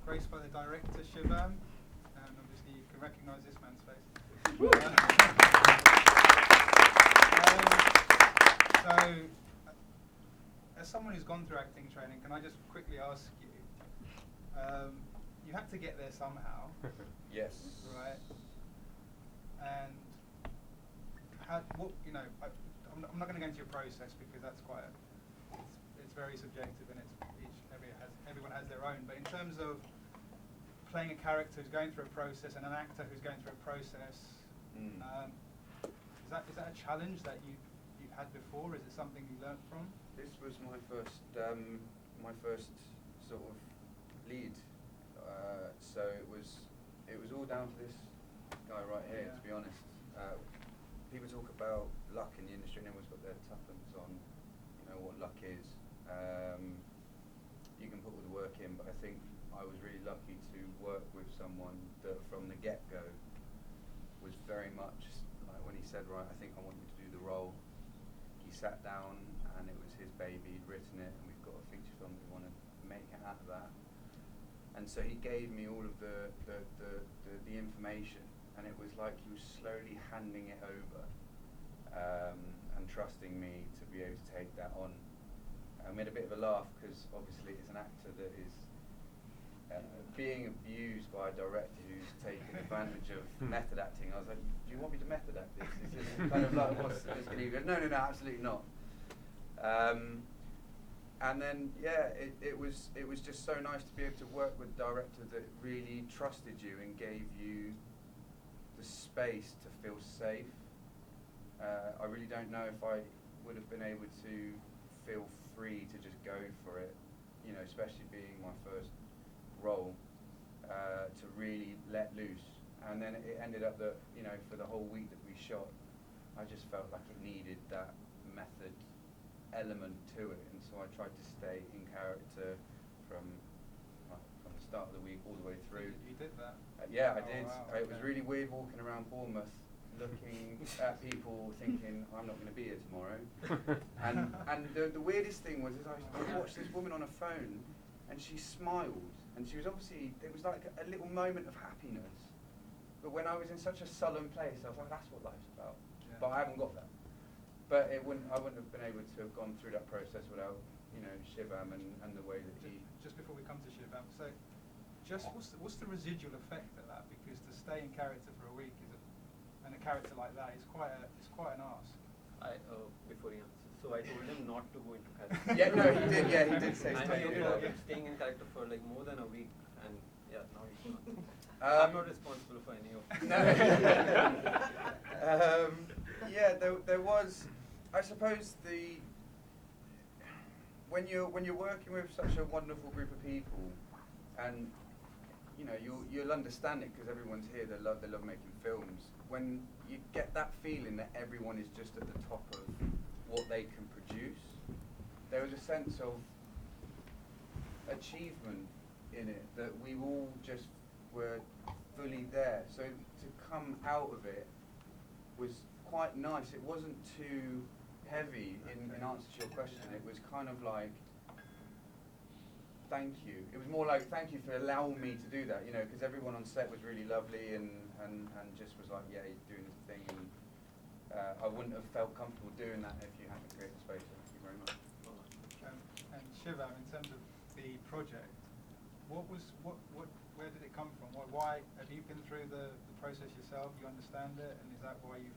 graced by the director Shivam, and obviously you can recognise this man's face. So, as someone who's gone through acting training, can I just quickly ask you? You had to get there somehow. Yes. Right. And I'm not going to go into your process because that's it's very subjective and everyone has their own. But in terms of playing a character who's going through a process and an actor who's going through a process, is that a challenge that you've had before? Is it something you learnt from? This was my first sort of lead. So it was all down to this guy right here. Yeah. To be honest, people talk about luck in the industry, and everyone's got their tuppence on, what luck is. You can put all the work in, but I think I was really lucky to work with someone that from the get-go was very much like when he said, right, I think I want you to do the role. He sat down and it was his baby, he'd written it, and we've got a feature film we want to make it out of that. And so he gave me all of the information, and it was like he was slowly handing it over and trusting me to be able to take that on. I made a bit of a laugh because obviously it's an actor that is being abused by a director who's taking advantage of method acting. I was like, do you want me to method act this? Is this kind of like what's this going to go? No, absolutely not. And then it was just so nice to be able to work with a director that really trusted you and gave you the space to feel safe. I really don't know if I would have been able to feel free to just go for it, especially being my first role, to really let loose. And then it ended up that, for the whole week that we shot, I just felt like it needed that method element to it, and so I tried to stay in character from the start of the week all the way through. You did that? Yeah, I did. Wow, It was really weird walking around Bournemouth looking at people thinking, I'm not going to be here tomorrow. and the weirdest thing was I watched this woman on a phone, and she smiled, and she was obviously, it was like a little moment of happiness. But when I was in such a sullen place, I was like, that's what life's about. Yeah. But I haven't got that. But I wouldn't have been able to have gone through that process without, Shivam and the way that he... Just before we come to Shivam, so what's the residual effect of that? Because to stay in character for a week and a character like that is quite an ask. Before he answers, so I told him not to go into character. He did say staying in character for like more than a week, and now he's not. I'm not responsible for any of it. There was, I suppose, when you're working with such a wonderful group of people, and you'll understand it because everyone's here. They love making films. When you get that feeling that everyone is just at the top of what they can produce, there was a sense of achievement in it that we all just were fully there. So to come out of it was quite nice. It wasn't too heavy in answer to your question. It was kind of like, thank you. It was more like, thank you for allowing me to do that, because everyone on set was really lovely and just was like, yeah, he's doing his thing. And I wouldn't have felt comfortable doing that if you hadn't created space. So thank you very much. And Shivam, in terms of the project, where did it come from? Why have you been through the process yourself? You understand it, and is that why you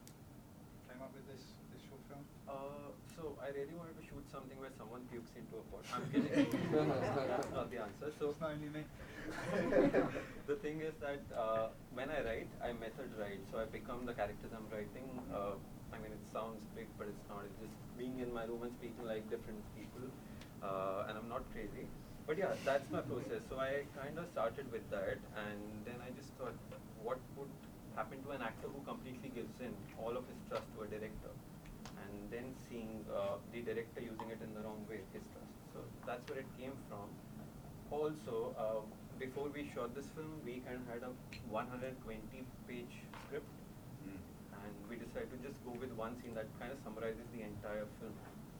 came up with this short film? So I really wanted to shoot something where someone pukes into a pot. I'm kidding. That's not the answer. So it's not only me. The thing is that when I write, I method write. So I become the characters I'm writing. It sounds big, but it's not. It's just being in my room and speaking like different people. And I'm not crazy. But yeah, that's my process. So I kind of started with that, and then I just thought, what would happen to an actor who completely gives in all of his trust to a director, and then seeing the director using it in the wrong way, his trust. So that's where it came from. Also, before we shot this film, we kind of had a 120-page script, and we decided to just go with one scene that kind of summarizes the entire film.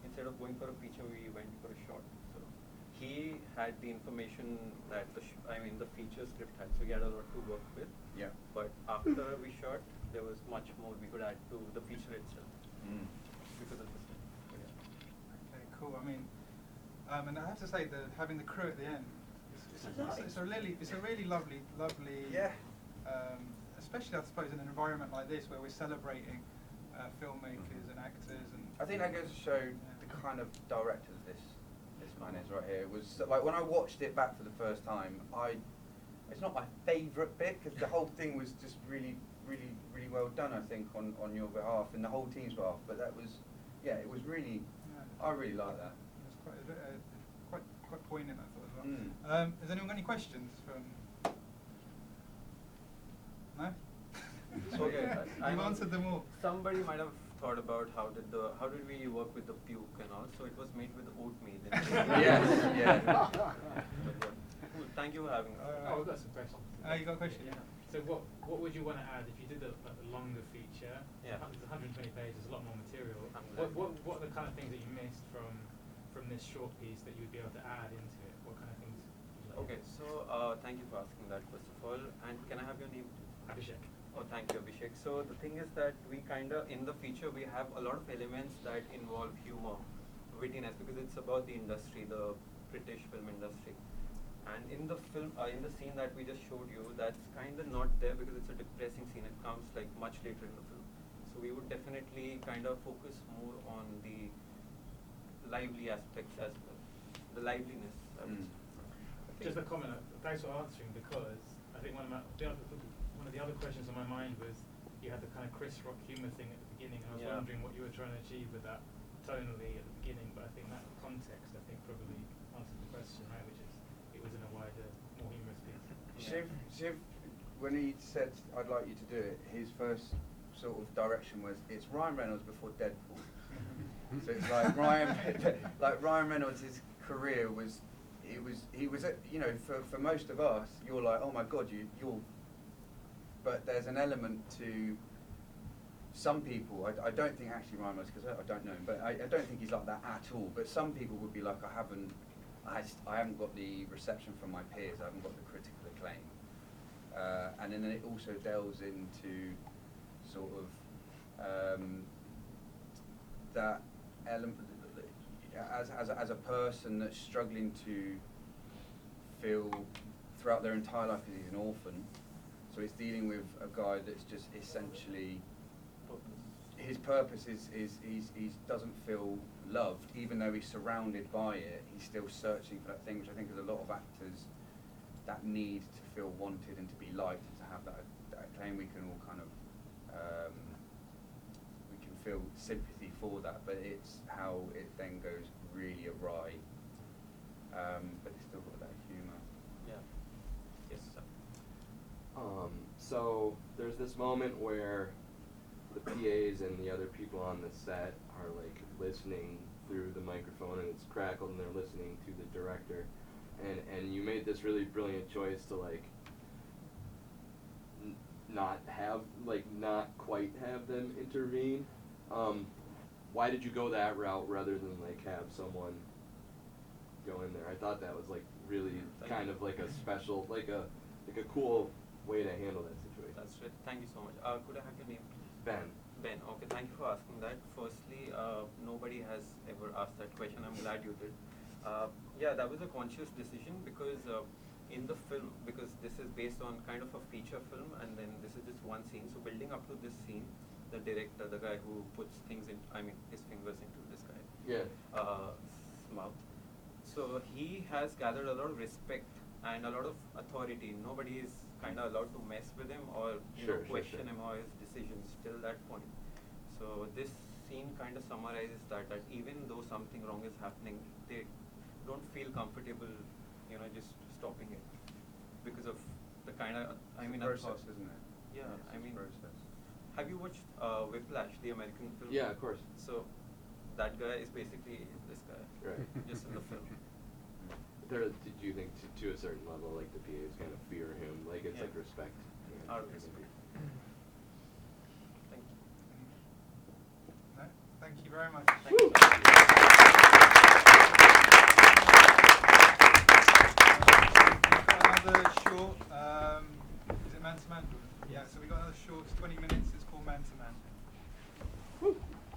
Instead of going for a feature, we went for a short. So he had the information that in the feature script had, so we had a lot to work with. Yeah. But after we shot, there was much more we could add to the feature itself because of this. Okay, cool. I mean, and I have to say that having the crew at the end, it's a really lovely. Yeah. Especially I suppose in an environment like this where we're celebrating filmmakers and actors and. I think that goes to show the kind of director this man is right here. It was like when I watched it back for the first time, it's not my favourite bit because the whole thing was just really well done. I think on your behalf and the whole team's behalf. But that was, it was really. Yeah. I really like that. It's quite poignant, I thought as well. Has anyone got any questions from? No. Okay, You've answered them all. Somebody might have thought about how did we work with the puke and all. So it was made with oatmeal. Yes, yeah. But yeah. Cool. Thank you for having us. I've got some questions. You got a question? Yeah. So what would you want to add if you did a longer feature? Yeah. It's 120 pages, a lot more material. Exactly. What are the kind of things that you missed from this short piece that you would be able to add into it? What kind of things? Would you like? Okay, so thank you for asking that first of all. And can I have your name, please? Abhishek. Oh, thank you, Abhishek. So the thing is that we in the feature, we have a lot of elements that involve humor, wittiness, because it's about the industry, the British film industry. And in the film, in the scene that we just showed you, that's kind of not there because it's a depressing scene. It comes like much later in the film. So we would definitely kind of focus more on the lively aspects as well, the liveliness. I would say. Just a comment. Thanks for answering, because I think one of the other questions on my mind was you had the kind of Chris Rock humor thing at the beginning, and I was wondering what you were trying to achieve with that tonally at the beginning. But I think that context, probably answered the question, right? Which is it was in a wider, more humorous piece. Shiv, when he said I'd like you to do it, his first sort of direction was it's Ryan Reynolds before Deadpool. So it's like Ryan Reynolds, his career was. He was for most of us, you're like, oh my God, you're. But there's an element to some people. I don't think actually Ryan Reynolds, because I don't know him, but I don't think he's like that at all. But some people would be like, I haven't got the reception from my peers. I haven't got the critical acclaim. And then it also delves into sort of that element. As a person that's struggling to feel throughout their entire life because he's an orphan, so it's dealing with a guy that's just essentially his purpose is he doesn't feel loved, even though he's surrounded by it. He's still searching for that thing, which I think is a lot of actors, that need to feel wanted and to be liked and to have that acclaim. We can all kind of we can feel sympathy for that, but it's how it then goes really awry. But it's still got that humour. Yeah. Yes, sir. So there's this moment where the PAs and the other people on the set are like listening through the microphone, and it's crackled, and they're listening to the director, and you made this really brilliant choice to like not quite have them intervene. Why did you go that route rather than like have someone go in there? I thought that was like really kind of like a special, like a cool way to handle that situation. That's right. Thank you so much. Could I have your name, please? Ben. Ben. Okay. Thank you for asking that. Firstly, nobody has ever asked that question. I'm glad you did. Yeah, that was a conscious decision because in the film, because this is based on kind of a feature film, and then this is just one scene. So building up to this scene, the director, the guy who puts things in, his fingers into this guy. Yeah. Mouth. So he has gathered a lot of respect and a lot of authority. Nobody is kind of allowed to mess with him or question him or his decisions till that point. So this scene kind of summarizes that even though something wrong is happening, they don't feel comfortable, just stopping it because of the kind of, process, isn't it? Yeah, it's process. Have you watched Whiplash, the American film? Yeah, of course. So that guy is basically this guy, Right. just in the film. Did you think to a certain level, like the PAs kind of fear him, like it's like respect? Out of respect. Thank you. No? Thank you very much. Thank you. Another Man to Man. Yeah, so we got another short, 20 minutes. It's called Man to